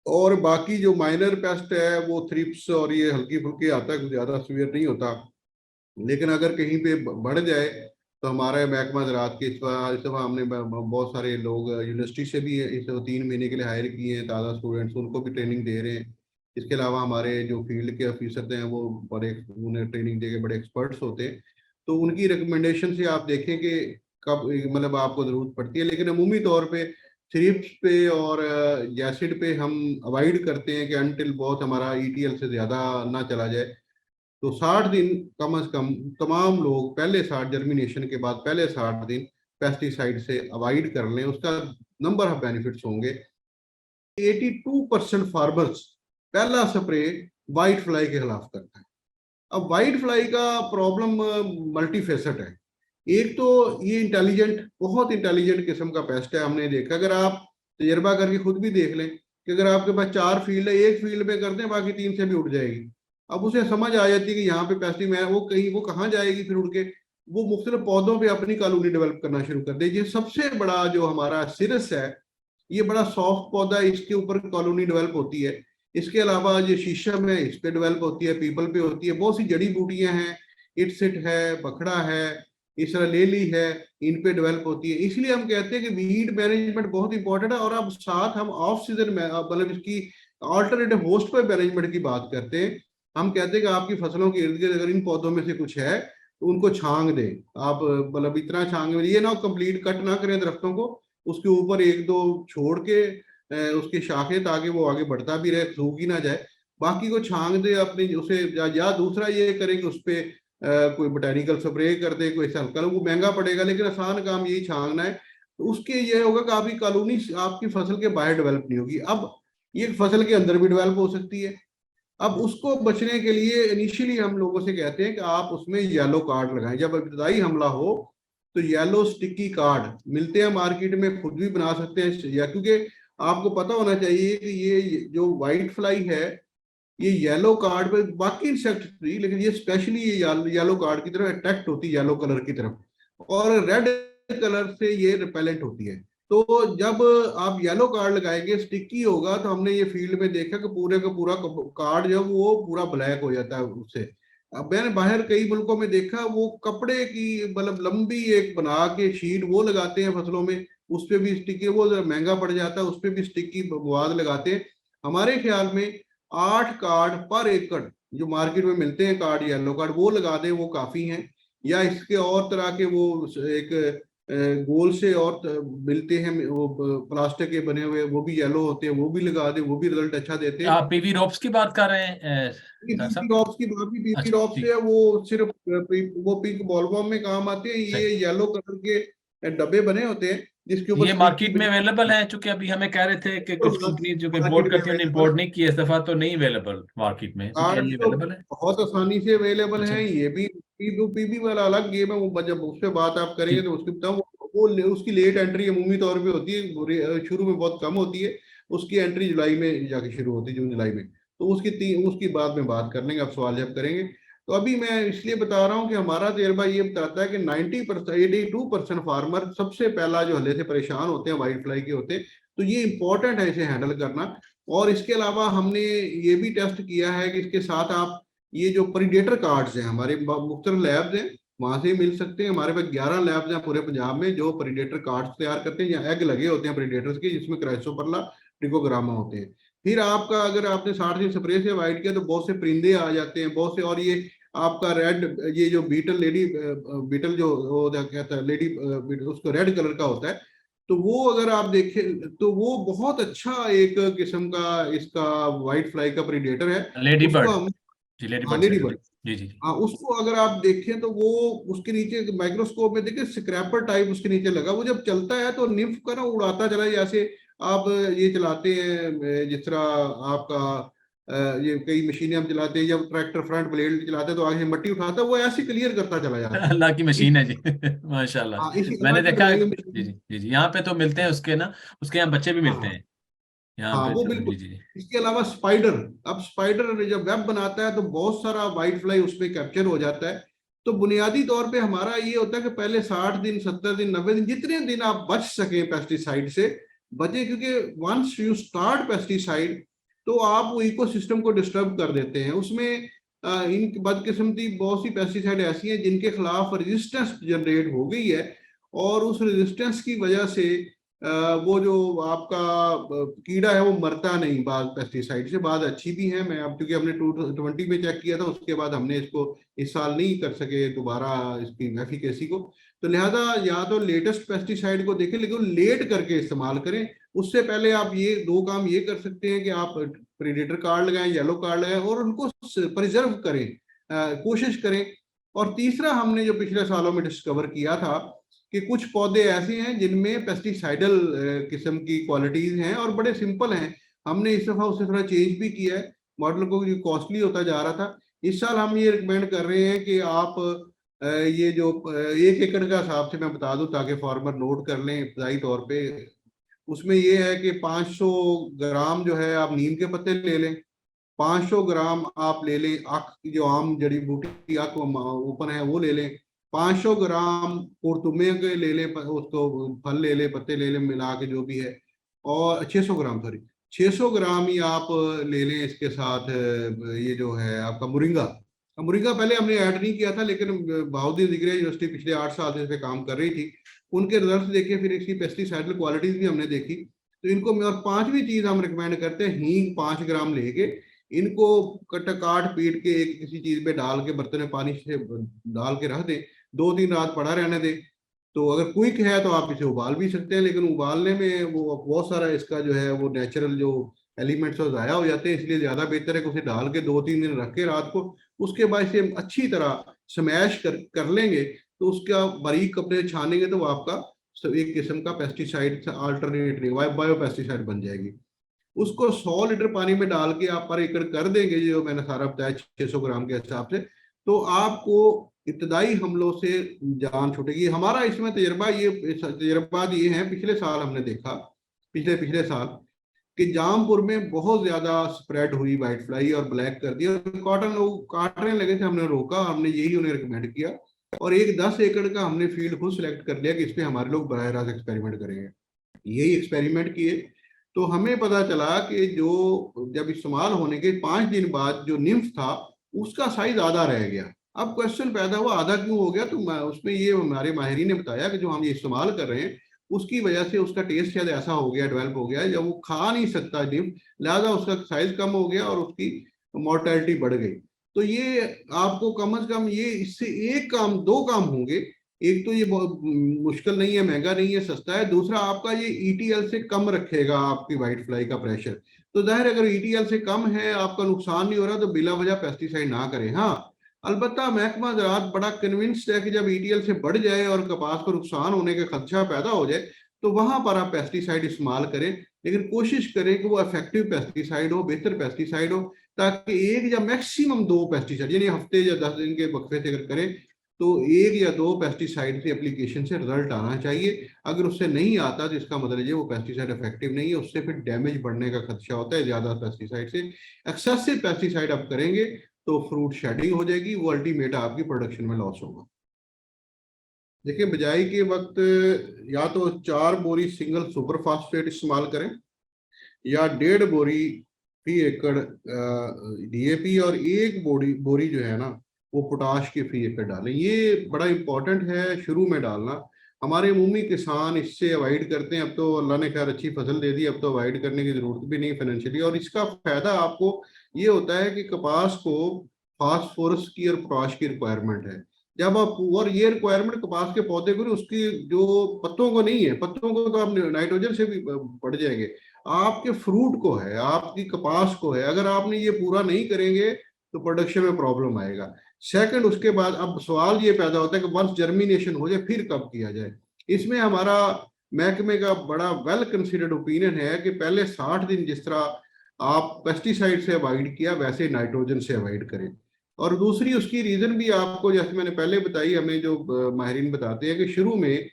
[SPEAKER 1] और बाकी जो माइनर पेस्ट है वो थ्रिप्स और ये हल्की फुल्की आता है, कुछ ज्यादा सीवियर नहीं होता। लेकिन अगर कहीं पे बढ़ जाए तो हमारा महकमा ज़राअत के इस दफा हमने बहुत सारे लोग यूनिवर्सिटी से भी इस 3 महीने के लिए हायर किए हैं, ताज़ा स्टूडेंट्स, उनको भी ट्रेनिंग दे रहे हैं। इसके अलावा हमारे जो फील्ड के ऑफिसर हैं वो बड़े, उन्हें ट्रेनिंग दे के बड़े एक्सपर्ट्स होते हैं। तो उनकी रिकमेंडेशन से आप देखें कि कब मतलब आपको ज़रूरत पड़ती है। लेकिन अमूमी तौर पे थ्रिप्स पे और एसिड पे हम अवॉइड करते हैं कि अनटिल बहुत हमारा ETL से ज़्यादा ना चला जाए। तो 60 दिन कम से कम तमाम लोग पहले 60 जर्मिनेशन के बाद पहले 60 दिन पेस्टिसाइड से अवॉइड कर लें। उसका नंबर ऑफ बेनिफिट्स होंगे। 82% फार्मर्स पहला स्प्रे वाइट फ्लाई के खिलाफ करता है। अब वाइट फ्लाई का प्रॉब्लम मल्टी फेसेट है। एक तो ये इंटेलिजेंट, बहुत इंटेलिजेंट किस्म का पेस्ट है। हमने देखा, अगर आप तजर्बा करके खुद भी देख लें कि अगर आपके पास 4 फील्ड है, एक फील्ड में कर दें बाकी 3 से भी उड़ जाएगी। अब उसे समझ आ जाती है कि यहाँ पे पेस्टी में वो कहीं वो कहाँ जाएगी, फिर उड़ के वो मुख्तलिफ पौधों पे अपनी कॉलोनी डेवलप करना शुरू कर देगी। सबसे बड़ा जो हमारा सिरस है, ये बड़ा सॉफ्ट पौधा है, इसके ऊपर कॉलोनी डेवलप होती है। इसके अलावा जो शीशम है इस पे डेवलप होती है, पीपल पे होती है, बहुत सी जड़ी बूटियां हैं, इटसिट है, बखड़ा है, इस तरह लेली है, इन पे डेवलप होती है। इसलिए हम कहते हैं कि वीड मैनेजमेंट बहुत इंपॉर्टेंट है। और अब साथ हम ऑफ सीजन में मतलब इसकी ऑल्टरनेटिव होस्ट पे मैनेजमेंट की बात करते हैं। हम कहते हैं कि आपकी फसलों के इर्द गिर्द अगर इन पौधों में से कुछ है तो उनको छांग दें आप, मतलब इतना छांग ये ना कंप्लीट कट ना करें दरख्तों को, उसके ऊपर एक दो छोड़ के उसकी शाखें, ताकि वो आगे बढ़ता भी रहे, सूख ही ना जाए। बाकी को छांग दे अपनी उसे, या दूसरा ये करें कि उस पर कोई बोटेनिकल स्प्रे कर दे, कोई हल्का, वो महंगा पड़ेगा लेकिन आसान काम यही छांगना है। तो उसके ये होगा कि आपकी कॉलोनी आपकी फसल के बाहर डेवलप नहीं होगी। अब ये फसल के अंदर भी डेवलप हो सकती है। अब उसको बचने के लिए इनिशियली हम लोगों से कहते हैं कि आप उसमें येलो कार्ड लगाएं। जब इब्तदाई हमला हो तो येलो स्टिकी कार्ड मिलते हैं मार्केट में, खुद भी बना सकते हैं। या क्योंकि आपको पता होना चाहिए कि ये जो वाइट फ्लाई है ये येलो कार्ड पे, बाकी इंसेक्ट भी, लेकिन ये स्पेशली ये येलो कार्ड की तरफ अट्रैक्ट होती है, येलो कलर की तरफ, और रेड कलर से ये रिपेलेंट होती है। तो जब आप येलो कार्ड लगाएंगे स्टिकी होगा, तो हमने ये फील्ड में देखा कि पूरे का पूरा कार्ड जो वो पूरा ब्लैक हो जाता है उससे। अब मैंने बाहर कई मुल्कों में देखा, वो कपड़े की मतलब लंबी एक बना के शीट वो लगाते हैं फसलों में, उस पे भी स्टिकी, वो जरा महंगा पड़ जाता है, उस पे भी स्टिकी मवाद लगाते हैं। हमारे ख्याल में 8 कार्ड पर एकड़ जो मार्केट में मिलते हैं कार्ड, येलो कार्ड, वो लगा दें, वो काफी हैं। या इसके और तरह के वो एक गोल से और मिलते हैं, वो प्लास्टिक के बने हुए, वो भी येलो होते हैं, वो भी लगा दें, वो भी रिजल्ट अच्छा देते हैं।
[SPEAKER 3] आप पीवी रोप्स की बात कर रहे हैं डॉक्टर
[SPEAKER 1] पीपी
[SPEAKER 3] साहब?
[SPEAKER 1] रॉप्स की बात भी, पीपी
[SPEAKER 3] अच्छा
[SPEAKER 1] रॉप्स
[SPEAKER 3] ठीक,
[SPEAKER 1] जो है वो सिर्फ वो पिंक बॉलवॉर्म में काम आते हैं। ये
[SPEAKER 3] सही।
[SPEAKER 1] येलो कलर के डब्बे बने होते हैं जिसके ऊपर
[SPEAKER 3] ये
[SPEAKER 1] स्टिक की
[SPEAKER 3] मार्केट में अवेलेबल है, चूंकि अभी हमें कह रहे थे कि कुछ कंपनी जो
[SPEAKER 1] मार्केट
[SPEAKER 3] इम्पोर्ट
[SPEAKER 1] में
[SPEAKER 3] करती है,
[SPEAKER 1] अवेलेबल
[SPEAKER 3] इम्पोर्ट नहीं की इस दफा, तो नहीं अवेलेबल मार्केट में, तो क्या
[SPEAKER 1] कार्ड
[SPEAKER 3] ये
[SPEAKER 1] तो
[SPEAKER 3] अवेलेबल है?
[SPEAKER 1] बहुत आसानी से अवेलेबल
[SPEAKER 3] अच्छा
[SPEAKER 1] है। ये भी पीबी वाला अलग गेम है, वो जब उस पर बात आप करेंगे
[SPEAKER 3] ठीक।
[SPEAKER 1] तो उसकी बताऊं। वो उसकी लेट एंट्री अमूमी तौर पे होती है, शुरू में बहुत कम होती है। उसकी एंट्री जुलाई में जाके शुरू होती है, जून जुलाई में। तो उसकी बाद में बात कर लेंगे, आप सवाल जब करेंगे। तो अभी मैं इसलिए बता रहा हूँ कि हमारा तजर्बा ये बताता है कि 90%, 82% फार्मर सबसे पहला जो हल्ले से परेशान होते हैं वाइट फ्लाई के होते हैं। तो ये इंपॉर्टेंट है इसे हैंडल करना। और इसके अलावा हमने ये भी टेस्ट किया है कि इसके साथ आप ये जो प्रीडेटर कार्ड्स हैं, हमारे मुख्तलिफ लैब्स हैं, वहां से मिल सकते हैं। हमारे पास 11 लैब्स हैं पूरे पंजाब में जो प्रीडेटर कार्ड्स तैयार करते हैं, या एग लगे होते हैं प्रीडेटर्स के, जिसमें क्राइसोपरला, ट्रिकोग्रामा होते हैं। फिर आपका अगर आपने 60 दिन स्प्रे से अवॉइड किया तो बहुत से परिंदे आ जाते हैं, बहुत से। और ये आपका रेड, ये जो बीटल, लेडी बीटल जो वो क्या कहता है, लेडी उसको रेड कलर का होता है, तो वो अगर आप देखें तो वो बहुत अच्छा एक किस्म का इसका व्हाइट फ्लाई का प्रीडेटर है।
[SPEAKER 3] लेडी
[SPEAKER 1] उसको
[SPEAKER 3] बर्ड,
[SPEAKER 1] हम,
[SPEAKER 3] जी लेडी
[SPEAKER 1] हाँ
[SPEAKER 3] बर्ड से
[SPEAKER 1] लेडी
[SPEAKER 3] लेडी,
[SPEAKER 1] बर्ड,
[SPEAKER 3] जी जी जी।
[SPEAKER 1] हाँ उसको अगर आप देखें तो वो उसके नीचे माइक्रोस्कोप में देखें स्क्रैपर टाइप उसके नीचे लगा, वो जब चलता है तो निम्फ का ना उड़ाता चला, जैसे आप ये चलाते हैं जिस तरह आपका ये कई मशीनें हम चलाते हैं, जब ट्रैक्टर फ्रंट ब्लेड चलाते हैं तो आगे मट्टी उठाता है, वो ऐसे क्लियर करता चला जाता है।
[SPEAKER 3] अल्लाह की
[SPEAKER 1] इस,
[SPEAKER 3] मशीन है जी। माशाल्लाह।
[SPEAKER 1] हाँ, इसी अल्लाह
[SPEAKER 3] मैंने
[SPEAKER 1] की
[SPEAKER 3] देखा है,
[SPEAKER 1] बनाई हुई
[SPEAKER 3] जी
[SPEAKER 1] मशीन।
[SPEAKER 3] जी जी जी, यहाँ पे तो मिलते हैं उसके ना, उसके यहाँ बच्चे भी मिलते
[SPEAKER 1] हाँ
[SPEAKER 3] हैं यहाँ
[SPEAKER 1] हाँ,
[SPEAKER 3] पे
[SPEAKER 1] वो
[SPEAKER 3] तो,
[SPEAKER 1] बिल्कुल।
[SPEAKER 3] जी जी जी।
[SPEAKER 1] इसके अलावा स्पाइडर, अब स्पाइडर जब वेब बनाता है तो बहुत सारा वाइट फ्लाई उसमें कैप्चर हो जाता है। तो बुनियादी तौर पे हमारा ये होता है कि पहले 60 दिन, 70 दिन, 90 दिन, जितने दिन आप बच सके पेस्टिसाइड से बचे, क्योंकि वंस यू स्टार्ट पेस्टिसाइड तो आप वो इकोसिस्टम को डिस्टर्ब कर देते हैं। उसमें इन बदकिस्मती बहुत सी पेस्टिसाइड ऐसी हैं जिनके खिलाफ रेजिस्टेंस जनरेट हो गई है, और उस रेजिस्टेंस की वजह से वो जो आपका कीड़ा है वो मरता नहीं। बाद पेस्टिसाइड से बाद अच्छी भी है, मैं अब क्योंकि हमने 2020 में चेक किया था, उसके बाद हमने इसको इस साल नहीं कर सके दोबारा इसकी एफिकेसी को। तो लिहाजा या तो लेटेस्ट पेस्टिसाइड को देखें, लेकिन लेट करके इस्तेमाल करें। उससे पहले आप ये दो काम ये कर सकते हैं कि आप प्रीडेटर कार्ड लगाएं, येलो कार्ड लगाएं, और उनको प्रिजर्व करें, कोशिश करें। और तीसरा हमने जो पिछले सालों में डिस्कवर किया था कि कुछ पौधे ऐसे हैं जिनमें पेस्टिसाइडल किस्म की क्वालिटीज हैं और बड़े सिंपल हैं। हमने इस दफा उससे थोड़ा चेंज भी किया है मॉडल को, जो कॉस्टली होता जा रहा था। इस साल हम ये रिकमेंड कर रहे हैं कि आप ये जो 1 एकड़ का हिसाब से मैं बता दूं ताकि फार्मर नोट कर लें इब्तदाई तौर पे। उसमें ये है कि 500 ग्राम जो है आप नीम के पत्ते ले लें, 500 ग्राम आप ले लें अख, जो आम जड़ी बूटी अख ऊपर है वो ले लें, 500 ग्राम कुरतुमे के ले लें, उसको फल ले लें, पत्ते ले लें, मिला के जो भी है। और 600 ग्राम, सॉरी 600 ग्राम ही आप ले लें इसके साथ ये जो है आपका मुरिंगा। मुरिंगा पहले हमने ऐड नहीं किया था, लेकिन बहाउद्दीन दिग्री यूनिवर्सिटी पिछले 8 साल से इस पे काम कर रही थी, उनके रिजल्ट देखे, फिर इसकी पेस्टिसाइडल क्वालिटीज भी हमने देखी। तो इनको और पांचवी चीज हम रिकमेंड करते हैं, हींग 5 ग्राम लेके इनको काट पीट के एक किसी चीज पे डाल के बर्तन में पानी से डाल के रख दे, 2-3 रात पड़ा रहने दे। तो अगर क्विक है तो आप इसे उबाल भी सकते हैं, लेकिन उबालने में वो बहुत सारा इसका जो है वो नेचुरल जो एलिमेंट्स वो जाया हो जाते हैं, इसलिए ज्यादा बेहतर है कि उसे डाल के 2-3 दिन रख के रात को, उसके बाद इसे अच्छी तरह स्मैश कर लेंगे, तो उसका बारीक कपड़े छानेंगे तो वो आपका एक किस्म का पेस्टिसाइड अल्टरनेटिव बायो पेस्टिसाइड बन जाएगी। उसको 100 लीटर पानी में डाल के आप पर एकड़ कर देंगे, जो मैंने सारा बताया 600 ग्राम के हिसाब से, तो आपको इब्तदाई हमलों से जान छूटेगी। हमारा इसमें तजर्बात ये है, पिछले साल हमने देखा, पिछले पिछले साल कि जामपुर में बहुत ज्यादा स्प्रेड हुई वाइट फ्लाई और ब्लैक कर दिया, कॉटन लोग काटने लगे थे, हमने रोका, हमने यही उन्हें रिकमेंड किया, और एक 10 एकड़ का हमने फील्ड खुद सिलेक्ट कर लिया कि इस पे हमारे लोग बराह रास्त एक्सपेरिमेंट करेंगे। यही एक्सपेरिमेंट किए तो हमें पता चला कि जो जब इस्तेमाल होने के 5 दिन बाद जो निम्फ था उसका साइज आधा रह गया। अब क्वेश्चन पैदा हुआ आधा क्यों हो गया, तो उसमें ये हमारे माहिरीन ने बताया कि जो हम ये इस्तेमाल कर रहे हैं उसकी वजह से उसका टेस्ट शायद ऐसा हो गया, डेवलप हो गया, जब वो खा नहीं सकता डिम, लिहाजा उसका साइज कम हो गया और उसकी मोर्टेलिटी बढ़ गई। तो ये आपको कम से कम ये इससे एक काम, दो काम होंगे। एक तो ये बहुत मुश्किल नहीं है, महंगा नहीं है, सस्ता है। दूसरा आपका ये ईटीएल से कम रखेगा आपकी व्हाइट फ्लाई का प्रेशर। तो जाहिर अगर ईटीएल से कम है, आपका नुकसान नहीं हो रहा, तो बिला वजह पेस्टिसाइड ना करें। हाँ, अलबत्ता महकमा ज़राअत बड़ा कन्विंस्ड है कि जब ईटीएल से बढ़ जाए और कपास को नुकसान होने का खदशा पैदा हो जाए तो वहां पर आप पेस्टिसाइड इस्तेमाल करें, लेकिन कोशिश करें कि वो इफेक्टिव पेस्टिसाइड हो, बेहतर पेस्टिसाइड हो, ताकि एक या मैक्सिमम दो पेस्टिसाइड, यानी हफ्ते या 10 दिन के वक्फे से अगर करें तो एक या दो पेस्टिसाइड से एप्लीकेशन से रिजल्ट आना चाहिए। अगर उससे नहीं आता तो इसका मतलब ये वो पेस्टिसाइड इफेक्टिव नहीं है, उससे फिर डैमेज बढ़ने का खदशा होता है ज्यादा पेस्टिसाइड से। एक्सेसिव पेस्टिसाइड आप करेंगे तो फ्रूट शेडिंग हो जाएगी, वो अल्टीमेट आपकी प्रोडक्शन में लॉस होगा। देखिए, बिजाई के वक्त या तो 4 बोरी सिंगल सुपर फास्फेट इस्तेमाल करें या 1.5 बोरी फी एकड़ डीएपी और 1 बोरी बोरी जो है ना वो पोटाश की फी एकड़ डालें। ये बड़ा इंपॉर्टेंट है शुरू में डालना। हमारे उमूमी किसान इससे अवॉइड करते हैं। अब तो अल्लाह ने खैर अच्छी फसल दे दी, अब तो अवॉइड करने की जरूरत भी नहीं फाइनेंशियली। और इसका फायदा आपको ये होता है कि कपास को फास्फोरस की और पोटाश की रिक्वायरमेंट है। जब आप, और ये रिक्वायरमेंट कपास के पौधे को, उसकी जो पत्तों को नहीं है, पत्तों को तो आप नाइट्रोजन से भी बढ़ जाएंगे, आपके फ्रूट को है, आपकी कपास को है। अगर आपने ये पूरा नहीं करेंगे तो प्रोडक्शन में प्रॉब्लम आएगा। सेकंड, उसके बाद अब सवाल ये पैदा होता है कि वंस जर्मिनेशन हो जाए फिर कब किया जाए। इसमें हमारा महकमे का बड़ा वेल कंसिडर्ड ओपिनियन है कि पहले 60 दिन जिस तरह आप पेस्टिसाइड से अवॉइड किया वैसे नाइट्रोजन से अवॉइड करें। और दूसरी उसकी रीजन भी आपको जैसे मैंने पहले बताई, हमें जो माहिरीन बताते हैं कि शुरू में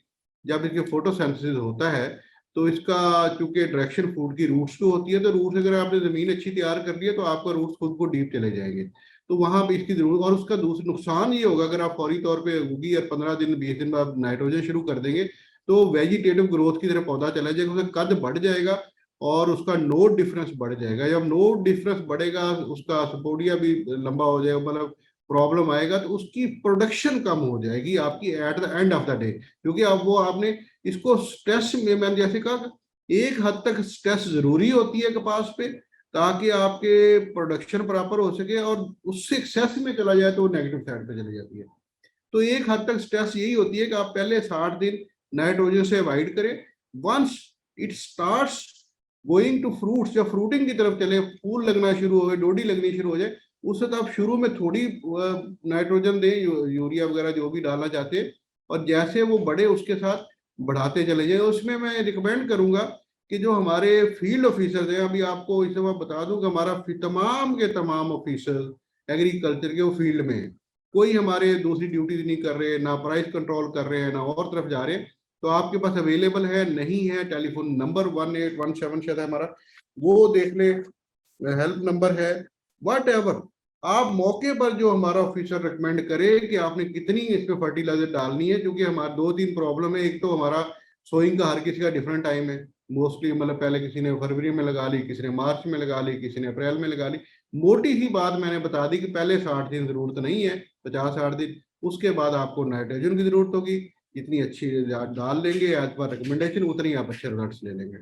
[SPEAKER 1] जब इसके फोटोसिंथेसिस होता है तो इसका चूंकि डायरेक्शन फूड की रूट्स को होती है, तो रूट्स अगर आपने जमीन अच्छी तैयार कर ली है तो आपका रूट्स खुद को डीप चले जाएंगे, तो वहां पे इसकी जरूरत। और उसका दूसरा नुकसान ये होगा अगर आप फौरी तौर पे उगी और 15 दिन 20 दिन बाद नाइट्रोजन शुरू कर देंगे तो वेजिटेटिव ग्रोथ की तरफ पौधा चला जाएगा, उसका कद बढ़ जाएगा और उसका नोड डिफरेंस बढ़ जाएगा। जब नोड डिफरेंस बढ़ेगा उसका सपोडिया भी लंबा हो जाएगा, मतलब प्रॉब्लम आएगा, तो उसकी प्रोडक्शन कम हो जाएगी आपकी at the end of the day. क्योंकि अब वो आपने इसको स्ट्रेस में, मैंने जैसे कहा, एक हद तक स्ट्रेस जरूरी होती है कपास पे ताकि आपके प्रोडक्शन प्रॉपर हो सके, और उससे एक्सेस में चला जाए तो वो नेगेटिव साइड पे चली जाती है। तो एक हद तक स्ट्रेस यही होती है कि आप पहले 60 दिन नाइट्रोजन से अवॉइड करें। Once it starts going to fruits, जब फ्रूटिंग की तरफ चले, फूल लगना शुरू हो गए, डोडी लगनी शुरू हो जाए, उससे तो आप शुरू में थोड़ी नाइट्रोजन दें, यूरिया वगैरह जो भी डालना चाहते हैं, और जैसे वो बढ़े उसके साथ बढ़ाते चले जाए। उसमें मैं रिकमेंड करूंगा कि जो हमारे फील्ड ऑफिसर्स हैं, अभी आपको इसे मैं बता दूं कि हमारा तमाम के तमाम ऑफिसर एग्रीकल्चर के वो फील्ड में है, कोई हमारे दूसरी ड्यूटीज नहीं कर रहे, ना प्राइस कंट्रोल कर रहे हैं, ना और तरफ जा रहे हैं। तो आपके पास अवेलेबल है, नहीं है, टेलीफोन नंबर 1817 शायद है हमारा, वो देख ले, हेल्प नंबर है, वट एवर। आप मौके पर जो हमारा ऑफिसर रिकमेंड करे कि आपने कितनी इसमें फर्टिलाइजर डालनी है, क्योंकि हमारा 2-3 प्रॉब्लम है। एक तो हमारा सोइंग का हर किसी का डिफरेंट टाइम है, मोस्टली मतलब पहले किसी ने फरवरी में लगा ली, किसी ने मार्च में लगा ली, किसी ने अप्रैल में लगा ली। मोटी सी बात मैंने बता दी कि पहले 60 दिन जरूरत नहीं है, 50-60 दिन, उसके बाद आपको नाइट्रोजन की जरूरत होगी। जितनी अच्छी डाल लेंगे एज पर रिकमेंडेशन उतनी आप अच्छे रिजल्ट्स ले लेंगे।